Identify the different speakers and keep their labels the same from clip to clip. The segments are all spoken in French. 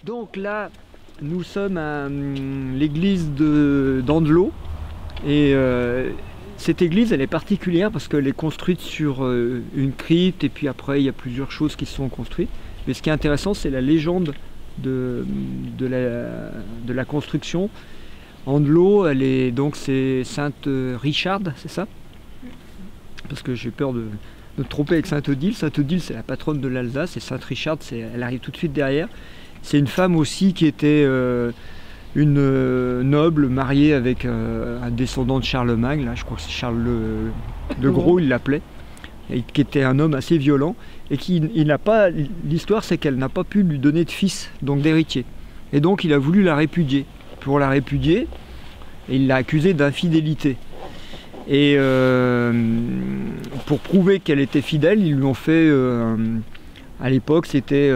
Speaker 1: Donc là, nous sommes à l'église d'Andelot et cette église elle est particulière parce qu'elle est construite sur une crypte et puis après il y a plusieurs choses qui se sont construites. Mais ce qui est intéressant c'est la légende de la construction. Andelot, c'est Sainte Richarde, c'est ça? Parce que j'ai peur de me tromper avec Sainte Odile. Sainte Odile c'est la patronne de l'Alsace et Sainte Richarde elle arrive tout de suite derrière. C'est une femme aussi qui était une noble mariée avec un descendant de Charlemagne, là, je crois que c'est Charles le Gros, il l'appelait, qui était un homme assez violent, et l'histoire c'est qu'elle n'a pas pu lui donner de fils, donc d'héritier. Et donc il a voulu la répudier. Pour la répudier, il l'a accusée d'infidélité. Et pour prouver qu'elle était fidèle, ils lui ont fait... à l'époque, c'était,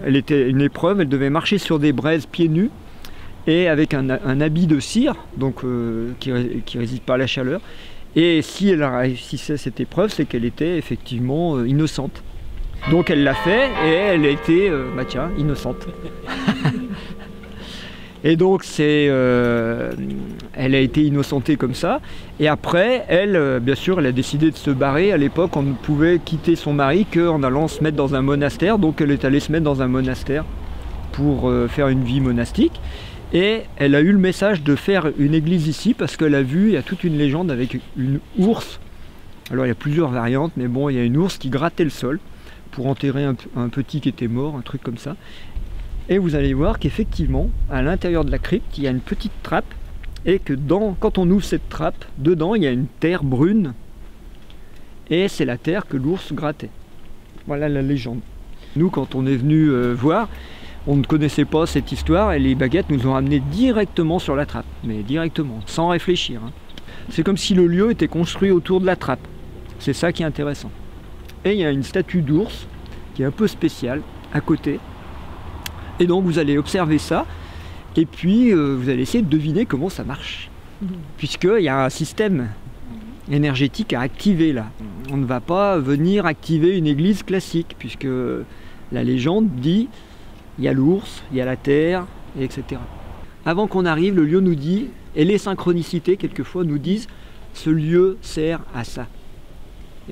Speaker 1: elle était une épreuve, elle devait marcher sur des braises pieds nus et avec un habit de cire, donc qui résiste pas à la chaleur. Et si elle réussissait cette épreuve, c'est qu'elle était effectivement innocente. Donc elle l'a fait et elle a été, innocente. Et donc elle a été innocentée comme ça. Et après, elle, bien sûr, elle a décidé de se barrer. À l'époque, on ne pouvait quitter son mari qu'en allant se mettre dans un monastère. Donc elle est allée se mettre dans un monastère pour faire une vie monastique. Et elle a eu le message de faire une église ici parce qu'elle a vu, il y a toute une légende avec une ours. Alors il y a plusieurs variantes, mais bon, il y a une ours qui grattait le sol pour enterrer un petit qui était mort, un truc comme ça. Et vous allez voir qu'effectivement, à l'intérieur de la crypte, il y a une petite trappe et que quand on ouvre cette trappe, dedans, il y a une terre brune et c'est la terre que l'ours grattait. Voilà la légende. Nous, quand on est venu voir, on ne connaissait pas cette histoire et les baguettes nous ont amenés directement sur la trappe, mais directement, sans réfléchir. Hein. C'est comme si le lieu était construit autour de la trappe. C'est ça qui est intéressant. Et il y a une statue d'ours qui est un peu spéciale à côté. Et donc vous allez observer ça, et puis vous allez essayer de deviner comment ça marche. Puisqu'il y a un système énergétique à activer là. On ne va pas venir activer une église classique, puisque la légende dit, il y a l'ours, il y a la terre, etc. Avant qu'on arrive, le lieu nous dit, et les synchronicités quelquefois nous disent, ce lieu sert à ça.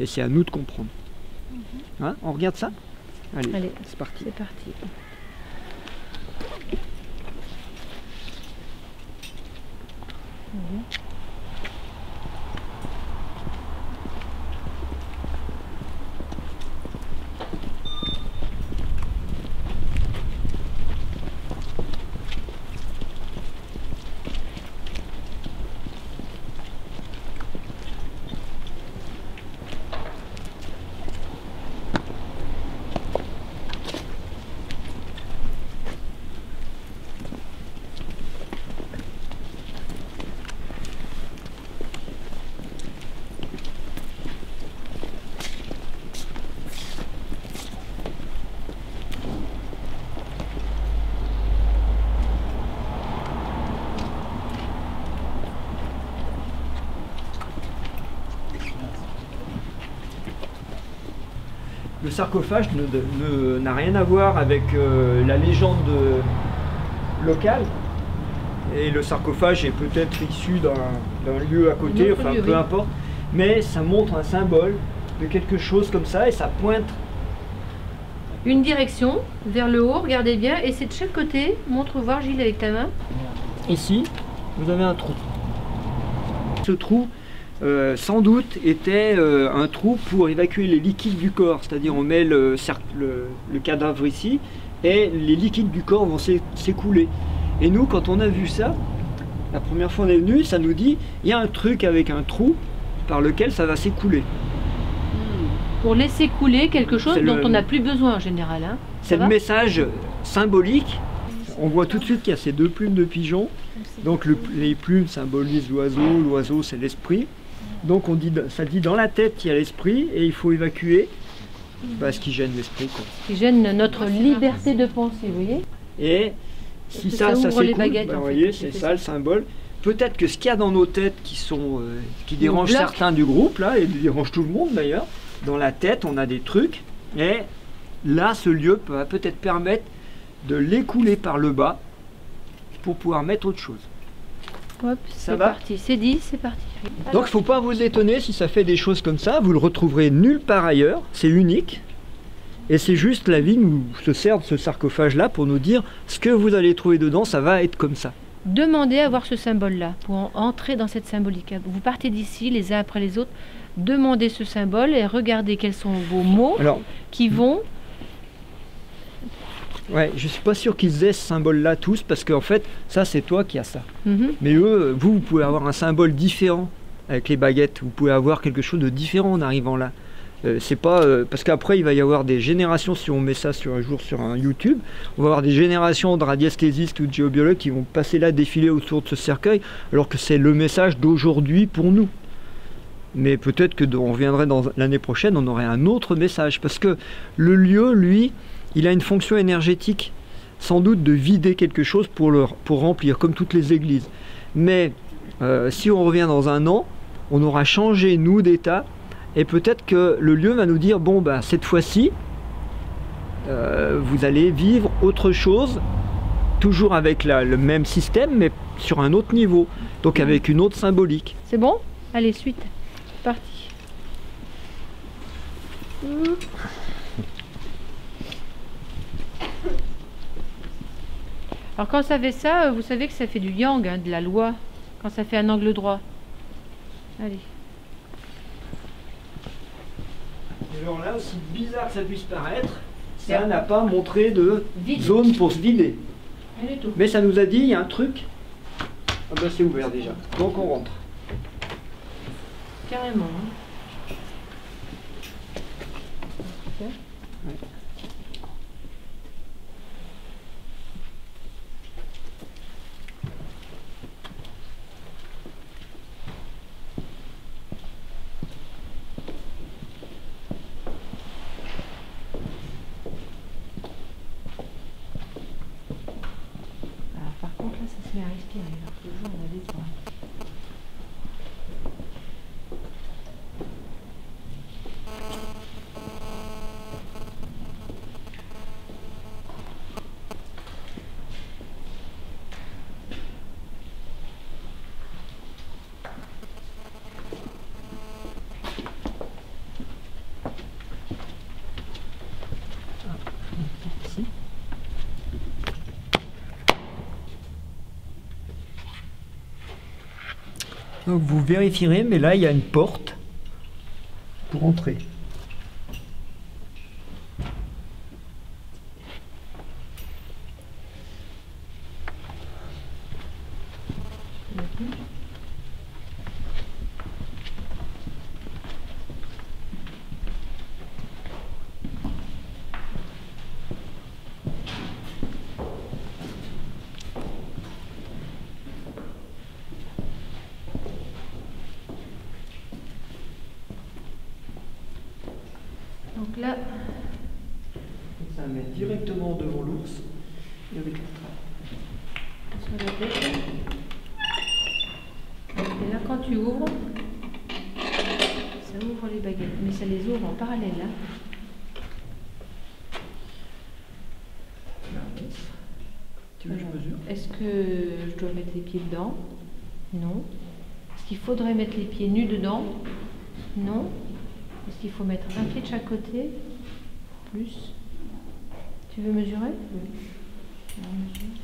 Speaker 1: Et c'est à nous de comprendre. Hein, on regarde ça? Allez, c'est parti.
Speaker 2: C'est parti.
Speaker 1: Le sarcophage n'a rien à voir avec la légende locale. Et le sarcophage est peut-être issu d'un lieu à côté, enfin peu importe. Mais ça montre un symbole de quelque chose comme ça et ça pointe.
Speaker 2: Une direction vers le haut, regardez bien, et c'est de chaque côté. Montre voir Gilles avec ta main.
Speaker 1: Ici, vous avez un trou. Ce trou, sans doute, était un trou pour évacuer les liquides du corps. C'est-à-dire on met le cadavre ici et les liquides du corps vont s'écouler. Et nous, quand on a vu ça, la première fois on est venu, ça nous dit il y a un truc avec un trou par lequel ça va s'écouler.
Speaker 2: Pour laisser couler quelque chose dont on n'a plus besoin en général. Hein.
Speaker 1: C'est le message symbolique. On voit tout de suite qu'il y a ces deux plumes de pigeon. Donc les plumes symbolisent l'oiseau, l'oiseau c'est l'esprit. Donc ça dit dans la tête il y a l'esprit et il faut évacuer ce qui gêne l'esprit.
Speaker 2: Qui gêne notre liberté de penser, vous voyez.
Speaker 1: Et si ça s'écoule, vous voyez, c'est ça le symbole. Peut-être que ce qu'il y a dans nos têtes qui dérangent certains du groupe, là, et dérange tout le monde d'ailleurs, dans la tête on a des trucs, et là ce lieu va peut-être permettre de l'écouler par le bas pour pouvoir mettre autre chose.
Speaker 2: Hop,
Speaker 1: Ça
Speaker 2: c'est
Speaker 1: va?
Speaker 2: parti. C'est dit, c'est parti.
Speaker 1: Donc il
Speaker 2: Alors,
Speaker 1: ne faut pas vous étonner si ça fait des choses comme ça, vous le retrouverez nulle part ailleurs, c'est unique. Et c'est juste la vie nous se sert de ce sarcophage-là pour nous dire ce que vous allez trouver dedans, ça va être comme ça.
Speaker 2: demandez à voir ce symbole-là pour entrer dans cette symbolique. Vous partez d'ici les uns après les autres, demandez ce symbole et regardez quels sont vos mots
Speaker 1: Alors,
Speaker 2: qui vont.
Speaker 1: ouais, je suis pas sûr qu'ils aient ce symbole-là tous, parce qu'en fait, ça c'est toi qui as ça.
Speaker 2: Mhm.
Speaker 1: Mais eux, vous pouvez avoir un symbole différent avec les baguettes, vous pouvez avoir quelque chose de différent en arrivant là. C'est pas parce qu'après il va y avoir des générations, si on met ça sur un jour sur un YouTube, on va avoir des générations de radiesthésistes ou de géobiologues qui vont passer là, défiler autour de ce cercueil, alors que c'est le message d'aujourd'hui pour nous. Mais peut-être que on reviendrait dans l'année prochaine, on aurait un autre message, parce que le lieu, lui, il a une fonction énergétique, sans doute de vider quelque chose pour remplir, comme toutes les églises. Mais si on revient dans un an, on aura changé nous d'état. Et peut-être que le lieu va nous dire, bon, ben, cette fois-ci, vous allez vivre autre chose, toujours avec le même système, mais sur un autre niveau, donc avec une autre symbolique.
Speaker 2: C'est bon? Allez, suite. Parti. Alors quand ça fait ça, vous savez que ça fait du yang, hein, de la loi, quand ça fait un angle droit. Allez.
Speaker 1: Et alors là, aussi bizarre que ça puisse paraître, ça
Speaker 2: Bien.
Speaker 1: n'a pas montré de
Speaker 2: Vide.
Speaker 1: zone pour se vider.
Speaker 2: Rien du tout.
Speaker 1: Mais ça nous a dit, il y a un truc. Ah ben c'est ouvert déjà, donc on rentre.
Speaker 2: Carrément. Hein. Super. Alors par contre là ça se met à respirer, alors toujours on a des points.
Speaker 1: Ici. Donc vous vérifierez, mais là il y a une porte pour entrer.
Speaker 2: Donc là,
Speaker 1: Ça met directement devant l'ours et avec la trappe.
Speaker 2: sur la tête. Et là quand tu ouvres, ça ouvre les baguettes, mais ça les ouvre en parallèle là.
Speaker 1: Tu veux que je mesure?
Speaker 2: Est-ce que je dois mettre les pieds dedans? Non. Est-ce qu'il faudrait mettre les pieds nus dedans? Non. Est-ce qu'il faut mettre un pied de chaque côté? Plus. Tu veux mesurer? Oui. Alors, mesure.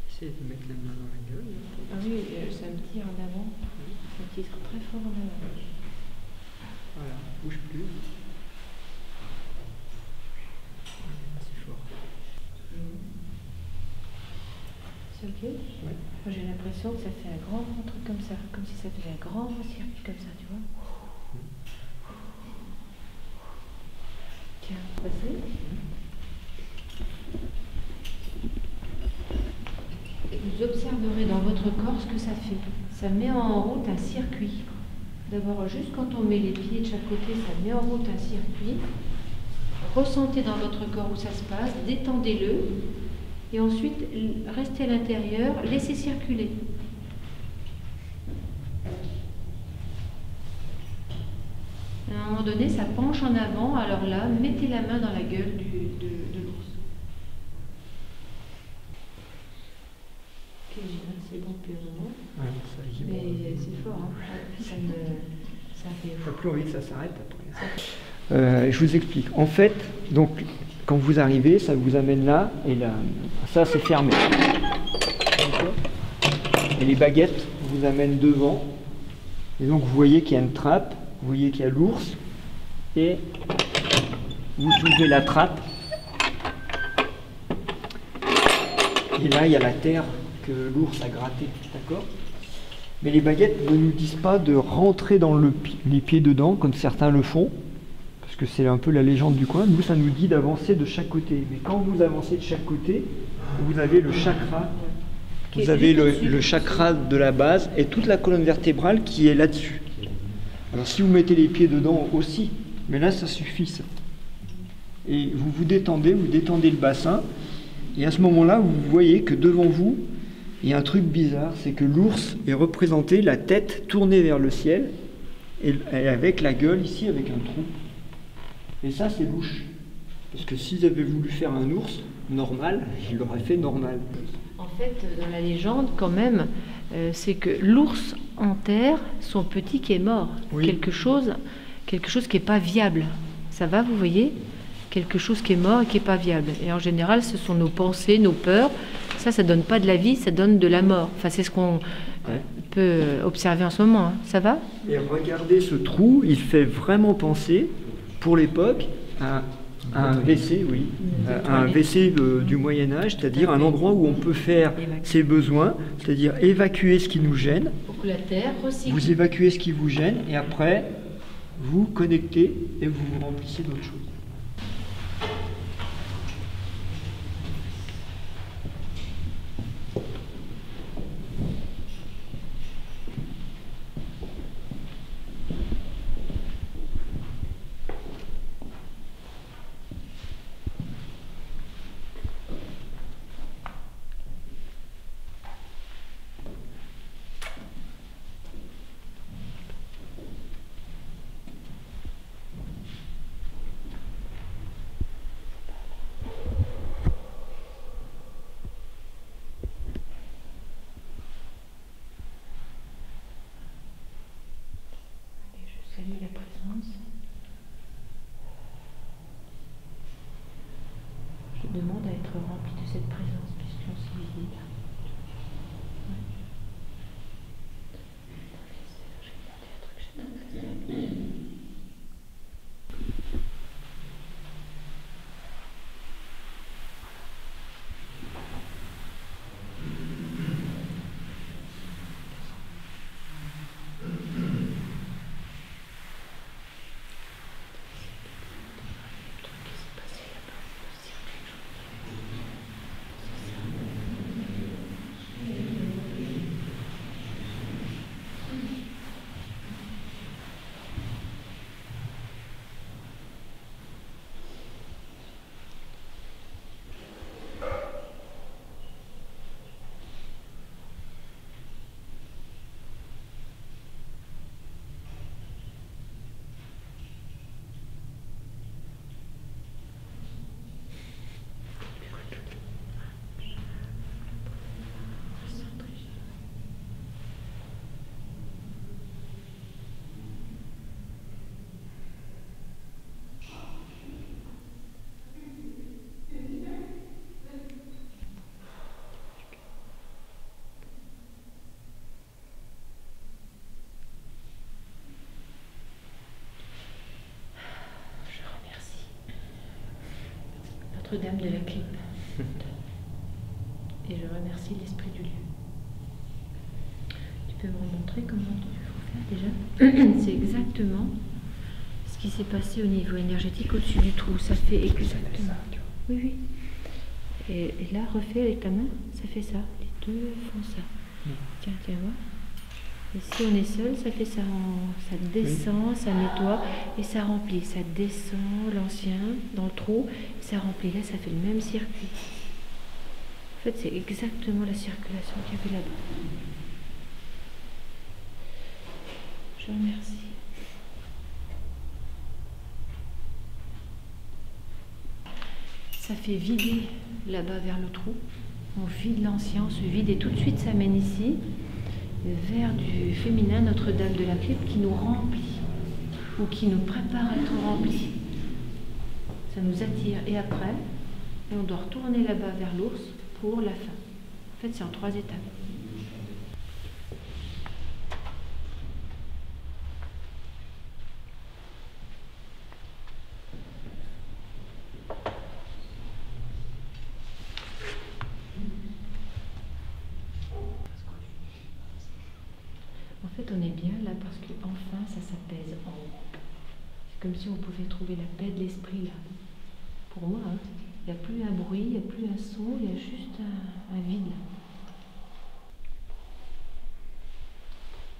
Speaker 1: Essaye de mettre la main dans la gueule.
Speaker 2: Ah oui, ça me tire en avant. Ça me tire très fort en avant.
Speaker 1: Voilà, bouge plus. C'est fort.
Speaker 2: C'est ok?
Speaker 1: Ouais.
Speaker 2: Moi j'ai l'impression que ça fait un grand truc comme ça, comme si ça faisait un grand circuit comme ça, tu vois. Tiens, passez. Et vous observerez dans votre corps ce que ça fait. Ça met en route un circuit. D'abord, juste quand on met les pieds de chaque côté, ça met en route un circuit. ressentez dans votre corps où ça se passe, détendez-le, et ensuite restez à l'intérieur, laissez circuler. À un moment donné, ça penche en avant, alors là, mettez la main dans la gueule de l'ours. Ok, c'est bon depuis un moment.
Speaker 1: Ouais, ça,
Speaker 2: mais c'est fort, hein. Ça fait...
Speaker 1: Plus envie que ça s'arrête après. Je vous explique. En fait, donc, quand vous arrivez, ça vous amène là, et là, ça c'est fermé. Et les baguettes vous amènent devant. Et donc vous voyez qu'il y a une trappe, vous voyez qu'il y a l'ours, et vous soulevez la trappe. Et là, il y a la terre que l'ours a grattée, d'accord? Mais les baguettes ne nous disent pas de rentrer dans les pieds dedans, comme certains le font, parce que c'est un peu la légende du coin. Nous, ça nous dit d'avancer de chaque côté. Mais quand vous avancez de chaque côté, vous avez le chakra. Vous avez le chakra de la base et toute la colonne vertébrale qui est là-dessus. Alors si vous mettez les pieds dedans aussi, mais là ça suffit ça. Et vous vous détendez le bassin, et à ce moment-là, vous voyez que devant vous, il y a un truc bizarre, c'est que l'ours est représenté, la tête tournée vers le ciel, et avec la gueule ici, avec un trou. Et ça c'est louche. Parce que s'ils avaient voulu faire un ours normal, ils l'auraient fait normal.
Speaker 2: En fait, dans la légende, quand même, c'est que l'ours enterre son petit qui est mort.
Speaker 1: Oui.
Speaker 2: Quelque chose qui n'est pas viable. Ça va, vous voyez? Quelque chose qui est mort et qui n'est pas viable. Et en général, ce sont nos pensées, nos peurs. Ça ne donne pas de la vie, ça donne de la mort. Enfin, c'est ce qu'on peut observer en ce moment. Hein. Ça va?
Speaker 1: Et regardez ce trou, il fait vraiment penser, pour l'époque, à un WC, oui, un WC du Moyen-Âge, c'est-à-dire un endroit où on peut faire ses besoins, c'est-à-dire évacuer ce qui nous gêne.
Speaker 2: Pour que la terre recycle.
Speaker 1: Vous évacuez ce qui vous gêne et après, vous connectez et vous vous remplissez d'autres choses.
Speaker 2: Salut la présence. Je demande à être rempli de cette présence puisqu'on s'est visible. Notre-Dame de la Clippe. Et je remercie l'esprit du lieu. Tu peux me remontrer comment il faut faire déjà? C'est exactement ce qui s'est passé au niveau énergétique au-dessus du trou. Ça fait exactement. Oui, oui. Et là, refais avec ta main, ça fait ça. Les deux font ça. Tiens, voir. Et si on est seul, ça fait ça, ça descend, ça nettoie et ça remplit. Ça descend l'ancien dans le trou, et ça remplit. Là, ça fait le même circuit. En fait, c'est exactement la circulation qu'il y avait là-bas. Je remercie. Ça fait vider là-bas vers le trou. On vide l'ancien, on se vide et tout de suite ça mène ici vers du féminin, Notre-Dame de la Crypte, qui nous remplit ou qui nous prépare à être rempli. Ça nous attire et après, et on doit retourner là-bas vers l'ours pour la fin. En fait, c'est en 3 étapes. En fait, on est bien là parce que enfin ça s'apaise en haut. C'est comme si on pouvait trouver la paix de l'esprit là. Pour moi, hein, il n'y a plus un bruit, il n'y a plus un son, il y a juste un vide.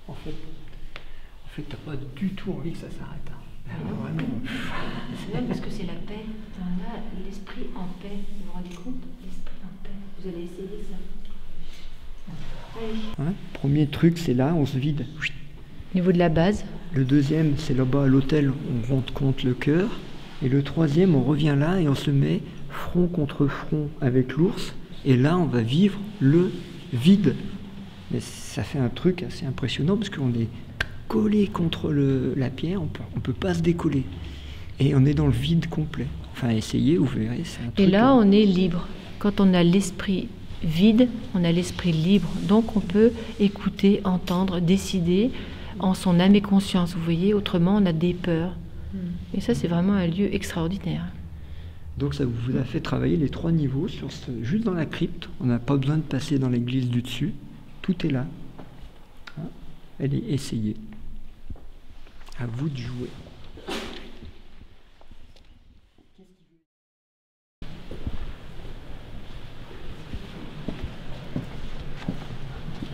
Speaker 1: En fait, t'as pas du tout envie que ça s'arrête. Hein. Vraiment.
Speaker 2: C'est vrai parce que c'est la paix. On a l'esprit en paix. Vous vous rendez compte? L'esprit en paix. Vous allez essayer ça.
Speaker 1: Hein, premier truc, c'est là, on se vide.
Speaker 2: Au niveau de la base.
Speaker 1: Le deuxième, c'est là-bas à l'hôtel, on rentre contre le cœur. Et le troisième, on revient là et on se met front contre front avec l'ours. Et là, on va vivre le vide. Mais ça fait un truc assez impressionnant parce qu'on est collé contre la pierre, on peut pas se décoller. Et on est dans le vide complet. Enfin, essayez, vous verrez. C'est un truc.
Speaker 2: Et là, on est libre. Quand on a l'esprit vide, on a l'esprit libre. Donc, on peut écouter, entendre, décider en son âme et conscience. Vous voyez, autrement, on a des peurs. Et ça, c'est vraiment un lieu extraordinaire.
Speaker 1: Donc, ça vous a fait travailler les 3 niveaux juste dans la crypte. On n'a pas besoin de passer dans l'église du dessus. Tout est là. Hein, allez, essayez. À vous de jouer.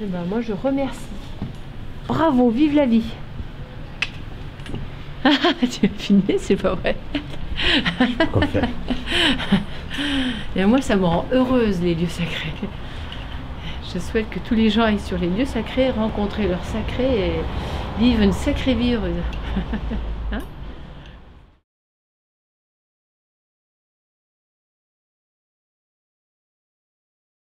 Speaker 2: Eh ben, moi, je remercie. Bravo, vive la vie. Tu as filmé, c'est pas vrai. Et moi, ça me rend heureuse, les lieux sacrés. Je souhaite que tous les gens aillent sur les lieux sacrés, rencontrer leurs sacrés et vivent une sacrée vie heureuse.